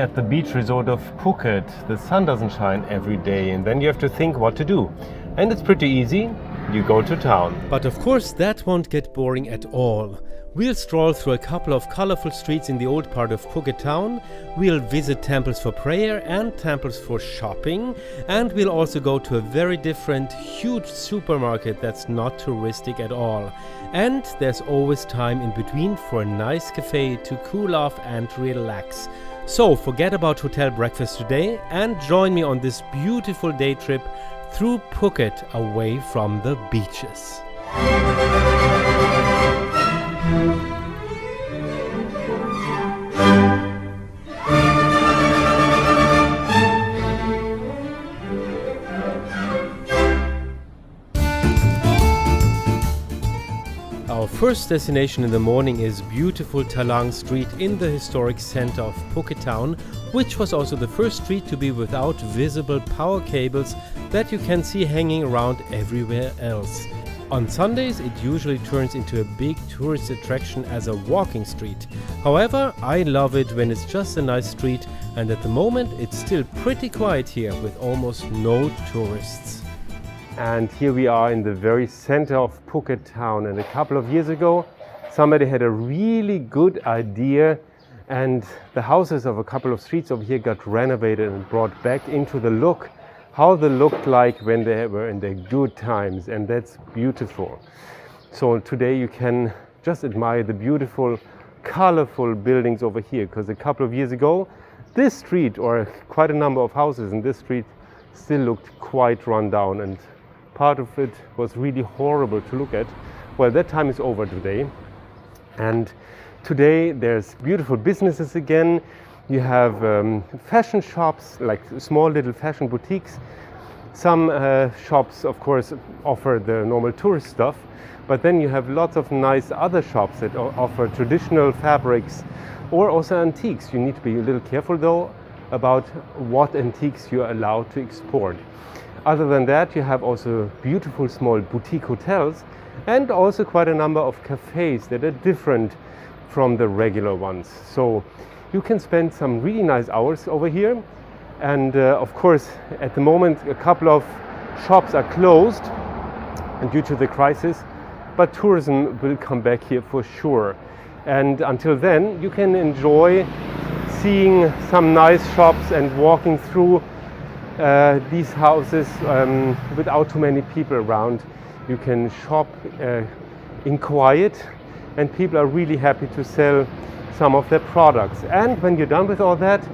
at the beach resort of Phuket, the sun doesn't shine every day, and then you have to think what to do. And it's pretty easy. You go to town. But of course that won't get boring at all. We'll stroll through a couple of colorful streets in the old part of Phuket Town, we'll visit temples for prayer and temples for shopping, and we'll also go to a very different, huge supermarket that's not touristic at all. And there's always time in between for a nice cafe to cool off and relax. So forget about hotel breakfast today and join me on this beautiful day trip through Phuket away from the beaches. Our first destination in the morning is beautiful Thalang Street in the historic center of Phuket Town, which was also the first street to be without visible power cables that you can see hanging around everywhere else. On Sundays it usually turns into a big tourist attraction as a walking street. However, I love it when it's just a nice street, and at the moment it's still pretty quiet here with almost no tourists. And here we are in the very center of Phuket Town. And a couple of years ago, somebody had a really good idea, and the houses of a couple of streets over here got renovated and brought back into the look, how they looked like when they were in their good times. And that's beautiful. So today you can just admire the beautiful, colorful buildings over here, because a couple of years ago, this street, or quite a number of houses in this street, still looked quite run down, and part of it was really horrible to look at. Well, that time is over today. And today there's beautiful businesses again. You have fashion shops, like small little fashion boutiques. Some shops, of course, offer the normal tourist stuff, but then you have lots of nice other shops that offer traditional fabrics or also antiques. You need to be a little careful though about what antiques you're allowed to export. Other than that, you have also beautiful small boutique hotels and also quite a number of cafes that are different from the regular ones. So you can spend some really nice hours over here. And of course, at the moment, a couple of shops are closed due to the crisis, but tourism will come back here for sure. And until then, you can enjoy seeing some nice shops and walking through these houses without too many people around. You can shop in quiet, and people are really happy to sell some of their products. And when you're done with all that,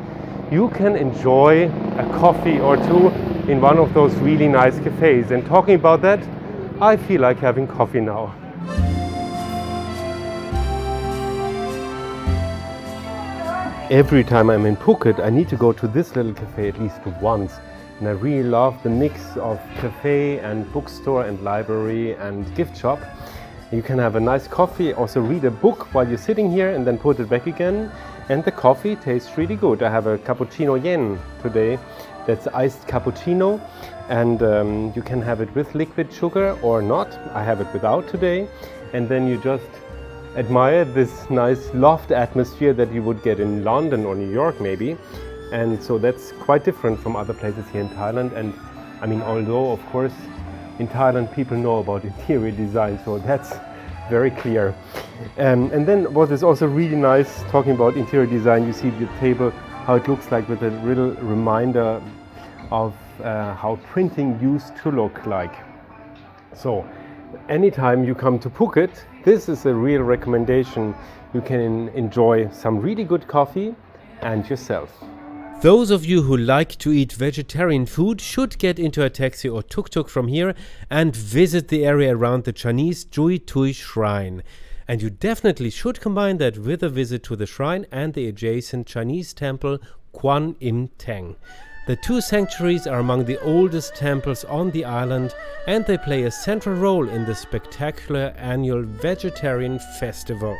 you can enjoy a coffee or two in one of those really nice cafes. And talking about that, I feel like having coffee now. Every time I'm in Phuket, I need to go to this little cafe at least once. And I really love the mix of cafe and bookstore and library and gift shop. You can have a nice coffee, also read a book while you're sitting here and then put it back again. And the coffee tastes really good. I have a cappuccino yen today. That's iced cappuccino. And you can have it with liquid sugar or not. I have it without today. And then you just admire this nice loft atmosphere that you would get in London or New York maybe. And so that's quite different from other places here in Thailand. And I mean, although of course in Thailand people know about interior design, so that's very clear. And then what is also really nice, talking about interior design, you see the table, how it looks like, with a little reminder of how printing used to look like. So anytime you come to Phuket, this is a real recommendation. You can enjoy some really good coffee and yourself. Those of you who like to eat vegetarian food should get into a taxi or tuk-tuk from here and visit the area around the Chinese Jui Tui Shrine. And you definitely should combine that with a visit to the shrine and the adjacent Chinese temple Kwan Im Teng. The two sanctuaries are among the oldest temples on the island, and they play a central role in the spectacular annual vegetarian festival.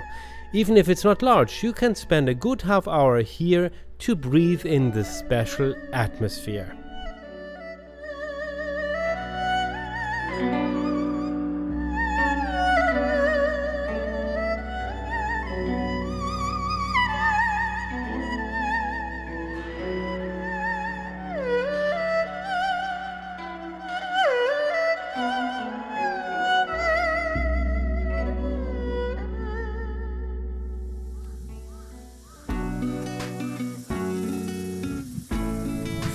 Even if it's not large, you can spend a good half hour here to breathe in the special atmosphere.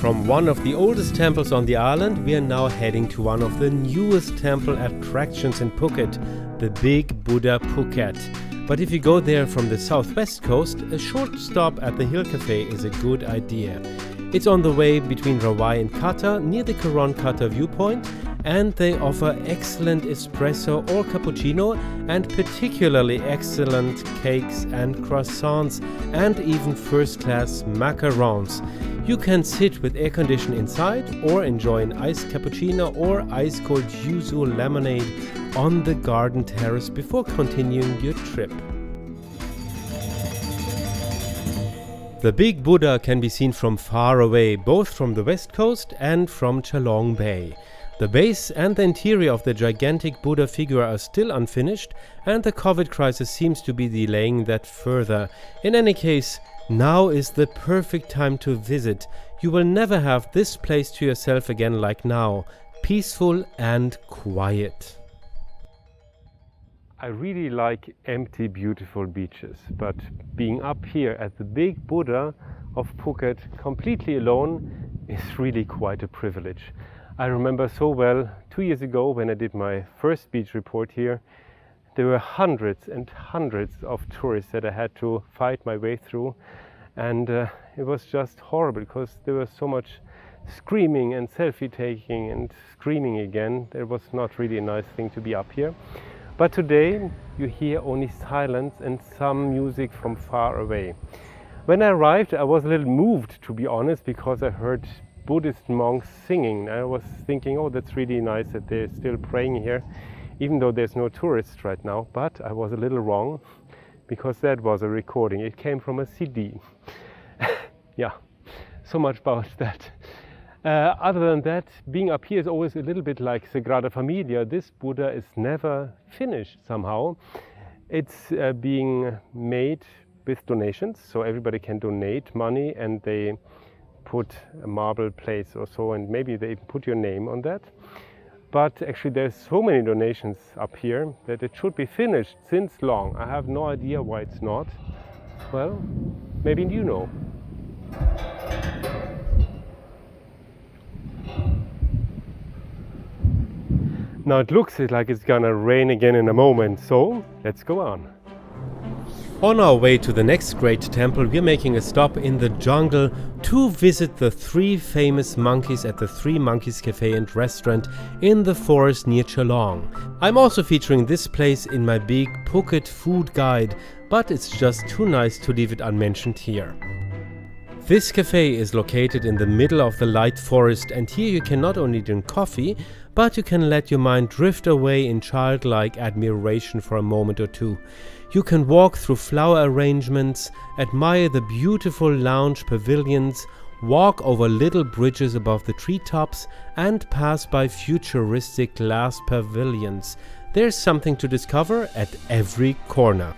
From one of the oldest temples on the island, we are now heading to one of the newest temple attractions in Phuket, the Big Buddha Phuket. But if you go there from the southwest coast, a short stop at the Hill Café is a good idea. It's on the way between Rawai and Kata, near the Karon Kata viewpoint, and they offer excellent espresso or cappuccino and particularly excellent cakes and croissants and even first-class macarons. You can sit with air condition inside or enjoy an iced cappuccino or ice-cold yuzu lemonade on the garden terrace before continuing your trip. The Big Buddha can be seen from far away, both from the west coast and from Chalong Bay. The base and the interior of the gigantic Buddha figure are still unfinished, and the COVID crisis seems to be delaying that further. In any case, now is the perfect time to visit. You will never have this place to yourself again like now. Peaceful and quiet. I really like empty, beautiful beaches, but being up here at the Big Buddha of Phuket completely alone is really quite a privilege. I remember so well 2 years ago when I did my first beach report here, there were hundreds and hundreds of tourists that I had to fight my way through, and it was just horrible because there was so much screaming and selfie taking and screaming again. It was not really a nice thing to be up here. But today you hear only silence and some music from far away. When I arrived, I was a little moved, to be honest, because I heard Buddhist monks singing. I was thinking, oh, that's really nice that they're still praying here, even though there's no tourists right now. But I was a little wrong, because that was a recording. It came from a CD. Yeah, so much about that. Other than that, being up here is always a little bit like Sagrada Familia. This Buddha is never finished somehow. It's being made with donations, so everybody can donate money and they put a marble plates or so, and maybe they even put your name on that. But actually there's so many donations up here that it should be finished since long. I have no idea why it's not. Well, maybe you know. Now it looks like it's gonna rain again in a moment, so let's go on. On our way to the next great temple, we're making a stop in the jungle to visit the 3 famous monkeys at the 3 Monkeys Café and restaurant in the forest near Chalong. I'm also featuring this place in my big Phuket food guide, but it's just too nice to leave it unmentioned here. This cafe is located in the middle of the light forest, and here you can not only drink coffee, but you can let your mind drift away in childlike admiration for a moment or two. You can walk through flower arrangements, admire the beautiful lounge pavilions, walk over little bridges above the treetops, and pass by futuristic glass pavilions. There's something to discover at every corner.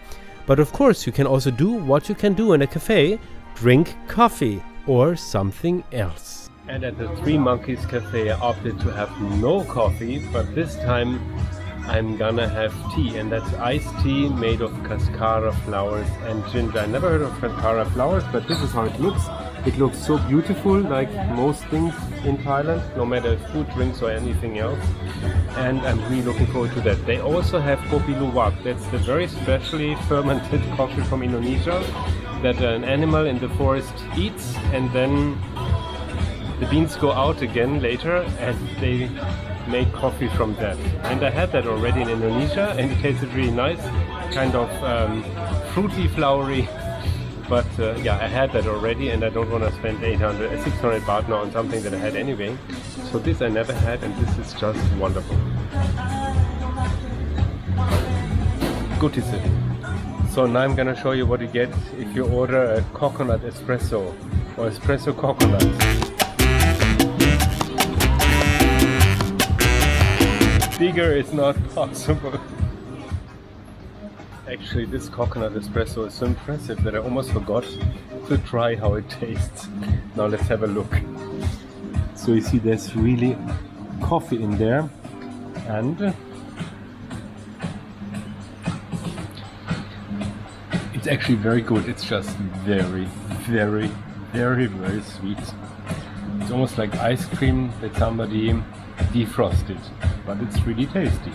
But of course you can also do what you can do in a cafe: drink coffee or something else. And at the 3 Monkeys Café I opted to have no coffee, but this time I'm gonna have tea, and that's iced tea made of cascara flowers and ginger. I never heard of cascara flowers, but this is how it looks. It looks so beautiful, like most things in Thailand, no matter food, drinks or anything else. And I'm really looking forward to that. They also have kopi luwak. That's the very specially fermented coffee from Indonesia that an animal in the forest eats, and then the beans go out again later and they make coffee from that. And I had that already in Indonesia and it tasted really nice, kind of fruity, flowery. But yeah, I had that already and I don't want to spend 600 baht now on something that I had anyway. So this I never had, and this is just wonderful. Good to see. So now I'm gonna show you what you get if you order a coconut espresso or espresso coconut. Bigger is not possible. Actually, this coconut espresso is so impressive that I almost forgot to try how it tastes. Now let's have a look. So you see there's really coffee in there, and it's actually very good. It's just very, very, very, very sweet. It's almost like ice cream that somebody defrosted, but it's really tasty.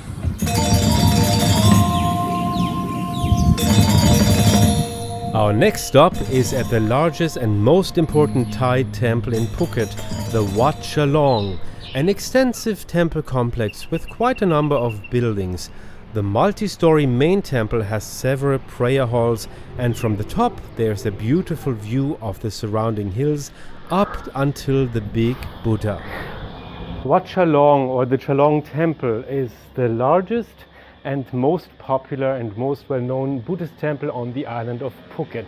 Our next stop is at the largest and most important Thai temple in Phuket, the Wat Chalong, an extensive temple complex with quite a number of buildings. The multi-story main temple has several prayer halls, and from the top there's a beautiful view of the surrounding hills up until the big Buddha. Wat Chalong, or the Chalong temple, is the largest and most popular and most well-known Buddhist temple on the island of Phuket.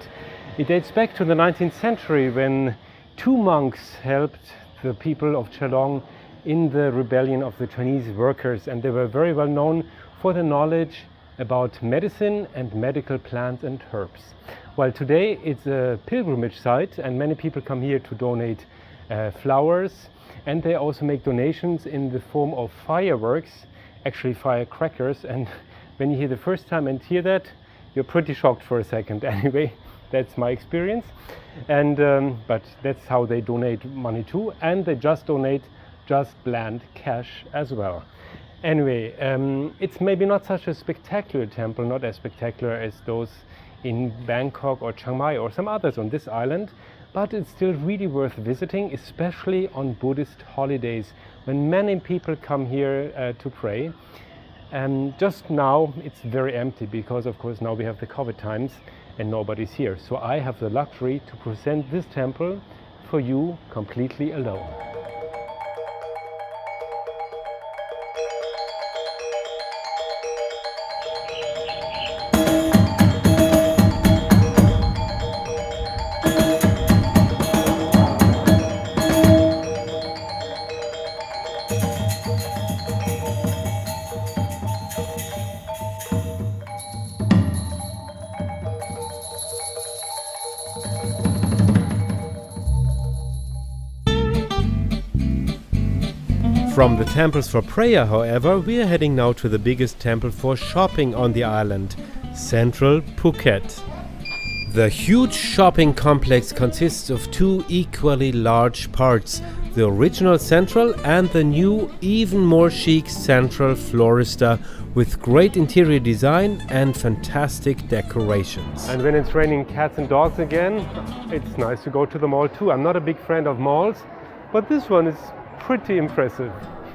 It dates back to the 19th century when two monks helped the people of Chalong in the rebellion of the Chinese workers, and they were very well known for the knowledge about medicine and medical plants and herbs. While today it's a pilgrimage site and many people come here to donate flowers, and they also make donations in the form of fireworks, actually firecrackers, and when you hear the first time and hear that, you're pretty shocked for a second. Anyway, that's my experience, and but that's how they donate money too, and they just donate just bland cash as well. Anyway, it's maybe not such a spectacular temple, not as spectacular as those in Bangkok or Chiang Mai or some others on this island, but it's still really worth visiting, especially on Buddhist holidays when many people come here to pray. And just now it's very empty because of course now we have the COVID times and nobody's here. So I have the luxury to present this temple for you completely alone. From the temples for prayer, however, we are heading now to the biggest temple for shopping on the island, Central Phuket. The huge shopping complex consists of two equally large parts, the original Central and the new, even more chic Central Florista, with great interior design and fantastic decorations. And when it's raining cats and dogs again, it's nice to go to the mall too. I'm not a big friend of malls, but this one is pretty impressive.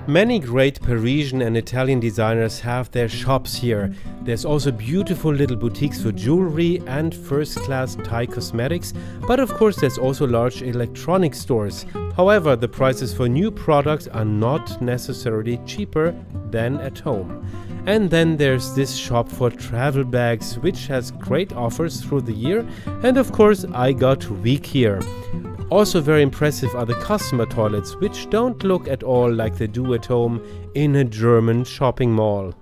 Many great Parisian and Italian designers have their shops here. There's also beautiful little boutiques for jewelry and first-class Thai cosmetics, but of course there's also large electronic stores. However, the prices for new products are not necessarily cheaper than at home. And then there's this shop for travel bags, which has great offers through the year, and of course I got weak here. Also very impressive are the customer toilets, which don't look at all like they do at home in a German shopping mall.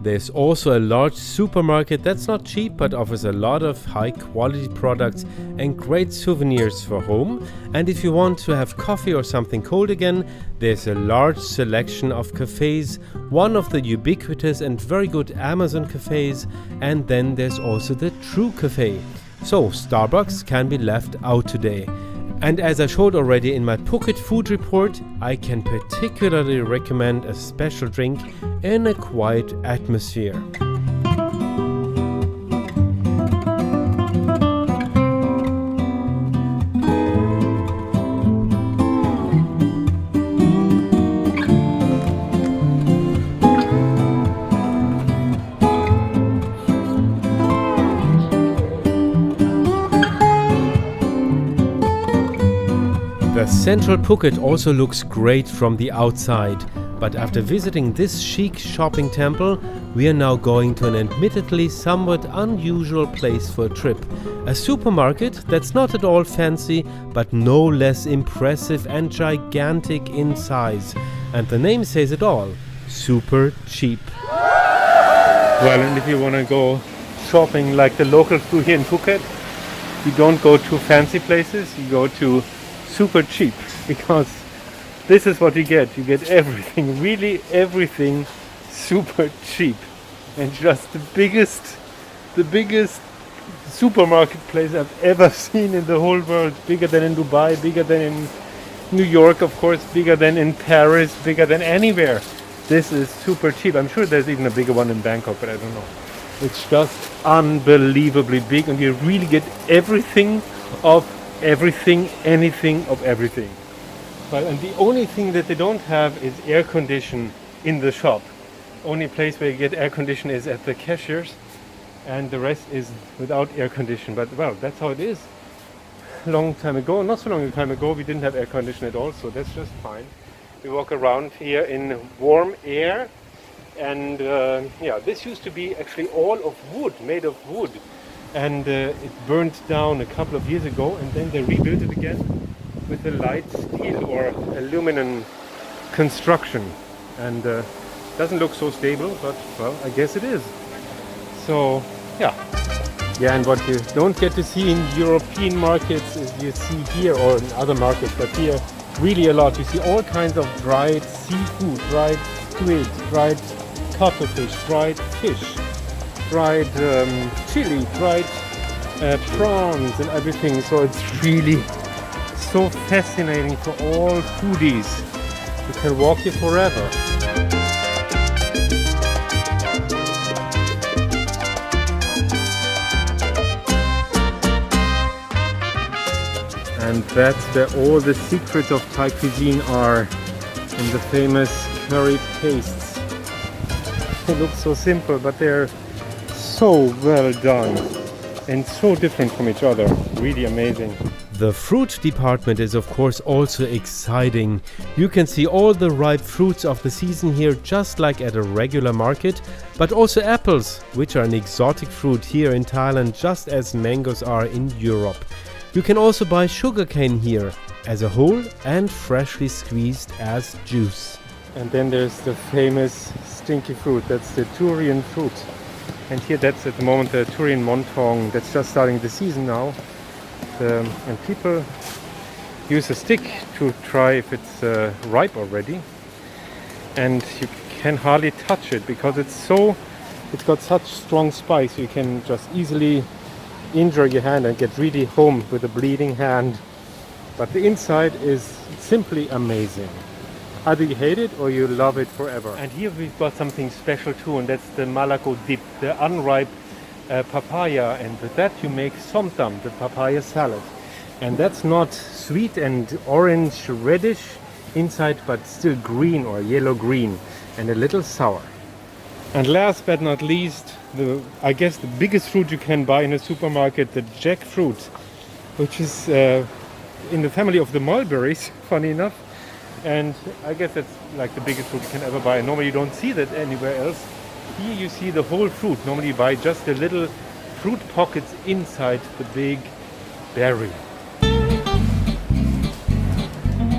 There's also a large supermarket that's not cheap but offers a lot of high quality products and great souvenirs for home. And if you want to have coffee or something cold again, there's a large selection of cafes, one of the ubiquitous and very good Amazon cafes, and then there's also the True Cafe. So Starbucks can be left out today. And as I showed already in my Phuket Food Report, I can particularly recommend a special drink in a quiet atmosphere. The Central Phuket also looks great from the outside, but after visiting this chic shopping temple, we are now going to an admittedly somewhat unusual place for a trip. A supermarket that's not at all fancy, but no less impressive and gigantic in size. And the name says it all, super cheap. Well, and if you want to go shopping like the locals do here in Phuket, you don't go to fancy places, you go to super cheap, because this is what you get. You get everything, really everything, super cheap, and just the biggest supermarket place I've ever seen in the whole world. Bigger than in Dubai, bigger than in New York, of course, bigger than in Paris, bigger than anywhere. This is super cheap. I'm sure there's even a bigger one in Bangkok, but I don't know. It's just unbelievably big, and you really get everything of everything, anything of everything. But and the only thing that they don't have is air condition in the shop. Only place where you get air condition is at the cashiers, and the rest is without air condition. But well, that's how it is. Long time ago, not so long a time ago, we didn't have air condition at all, so that's just fine. We walk around here in warm air, and yeah, this used to be actually all of wood, made of wood, and it burned down a couple of years ago, and then they rebuilt it again with a light steel or aluminum construction, and doesn't look so stable, but well, I guess it is. So yeah, and what you don't get to see in European markets is you see here, or in other markets, but here really a lot. You see all kinds of dried seafood, dried squid, dried cuttlefish, dried fish, dried chili, dried prawns and everything. So it's really so fascinating for all foodies. You can walk here forever. And that's where all the secrets of Thai cuisine are, in the famous curry pastes. They look so simple, but they're so well done and so different from each other. Really amazing. The fruit department is of course also exciting. You can see all the ripe fruits of the season here, just like at a regular market, but also apples, which are an exotic fruit here in Thailand, just as mangoes are in Europe. You can also buy sugarcane here, as a whole and freshly squeezed as juice. And then there's the famous stinky fruit, that's the durian fruit. And here that's at the moment the durian montong, that's just starting the season now. And people use a stick to try if it's ripe already. And you can hardly touch it because it's got such strong spikes, you can just easily injure your hand and get really home with a bleeding hand. But the inside is simply amazing. Either you hate it or you love it forever. And here we've got something special too, and that's the malako dip, the unripe papaya, and with that you make somtam, the papaya salad. And that's not sweet and orange reddish inside, but still green or yellow green and a little sour. And last but not least, I guess the biggest fruit you can buy in a supermarket, the jackfruit, which is in the family of the mulberries, funny enough. And I guess that's like the biggest fruit you can ever buy. Normally you don't see that anywhere else. Here you see the whole fruit. Normally you buy just the little fruit pockets inside the big berry.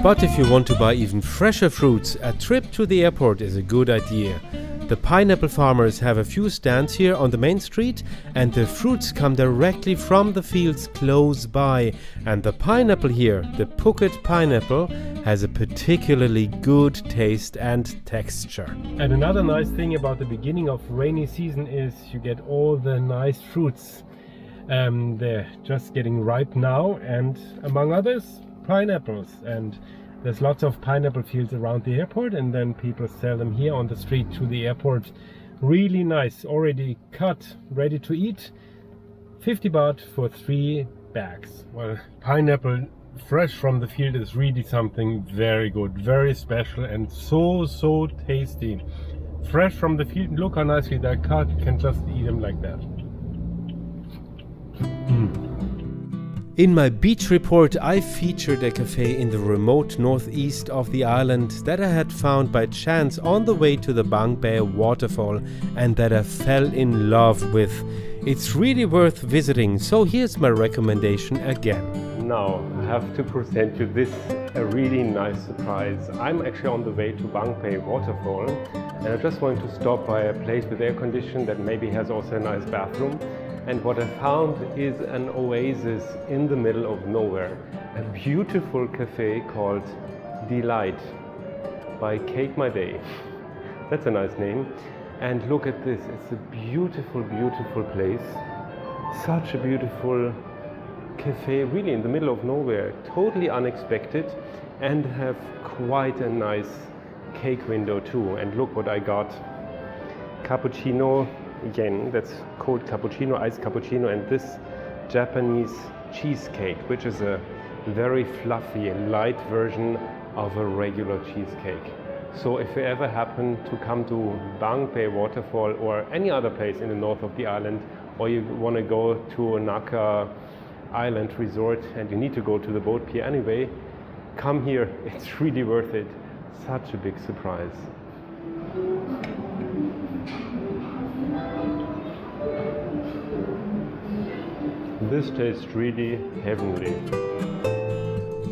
But if you want to buy even fresher fruits, a trip to the airport is a good idea. The pineapple farmers have a few stands here on the main street, and the fruits come directly from the fields close by. And the pineapple here, the Phuket pineapple, has a particularly good taste and texture. And another nice thing about the beginning of rainy season is you get all the nice fruits. They're just getting ripe now, and among others, pineapples. And there's lots of pineapple fields around the airport, and then people sell them here on the street to the airport. Really nice, already cut, ready to eat. 50 baht for 3 bags. Well, pineapple fresh from the field is really something very good, very special, and so tasty. Fresh from the field, look how nicely they're cut. You can just eat them like that. In my beach report, I featured a cafe in the remote northeast of the island that I had found by chance on the way to the Bang Pae Waterfall, and that I fell in love with. It's really worth visiting, so here's my recommendation again. Now I have to present you this a really nice surprise. I'm actually on the way to Bang Pae Waterfall, and I just want to stop by a place with air conditioning that maybe has also a nice bathroom. And what I found is an oasis in the middle of nowhere. A beautiful cafe called Delight by Cake My Day. That's a nice name. And look at this, it's a beautiful, beautiful place. Such a beautiful cafe, really in the middle of nowhere, totally unexpected, and have quite a nice cake window too. And look what I got. Cappuccino, again, that's cold cappuccino, iced cappuccino, and this Japanese cheesecake, which is a very fluffy, light version of a regular cheesecake. So if you ever happen to come to Bang Pae Waterfall or any other place in the north of the island, or you want to go to Naka Island Resort and you need to go to the boat pier anyway, come here, it's really worth it. Such a big surprise. This tastes really heavenly.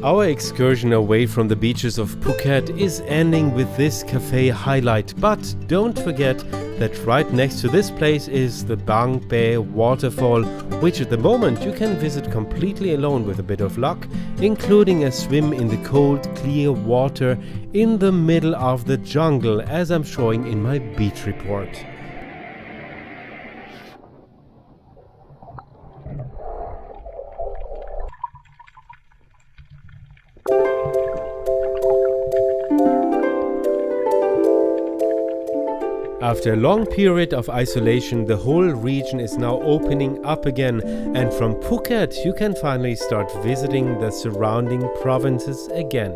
Our excursion away from the beaches of Phuket is ending with this cafe highlight, but don't forget that right next to this place is the Bang Pae Waterfall, which at the moment you can visit completely alone with a bit of luck, including a swim in the cold, clear water in the middle of the jungle, as I'm showing in my beach report. After a long period of isolation, the whole region is now opening up again, and from Phuket you can finally start visiting the surrounding provinces again.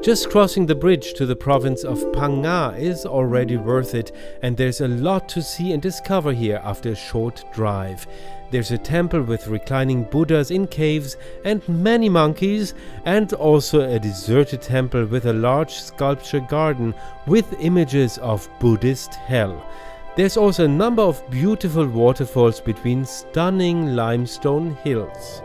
Just crossing the bridge to the province of Phang Nga is already worth it, and there's a lot to see and discover here after a short drive. There's a temple with reclining Buddhas in caves and many monkeys, and also a deserted temple with a large sculpture garden with images of Buddhist hell. There's also a number of beautiful waterfalls between stunning limestone hills.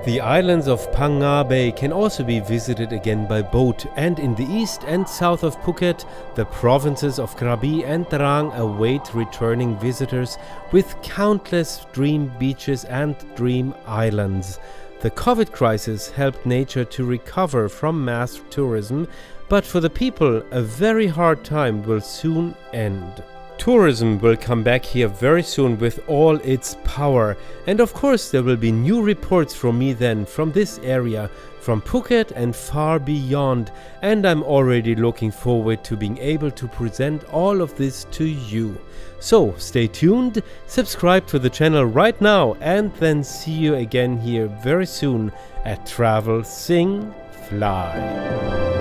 The islands of Phang Nga Bay can also be visited again by boat, and in the east and south of Phuket, the provinces of Krabi and Thalang await returning visitors with countless dream beaches and dream islands. The COVID crisis helped nature to recover from mass tourism, but for the people, a very hard time will soon end. Tourism will come back here very soon with all its power, and of course there will be new reports from me then from this area, from Phuket and far beyond, and I'm already looking forward to being able to present all of this to you. So stay tuned, subscribe to the channel right now, and then see you again here very soon at Travel, Sing, Fly.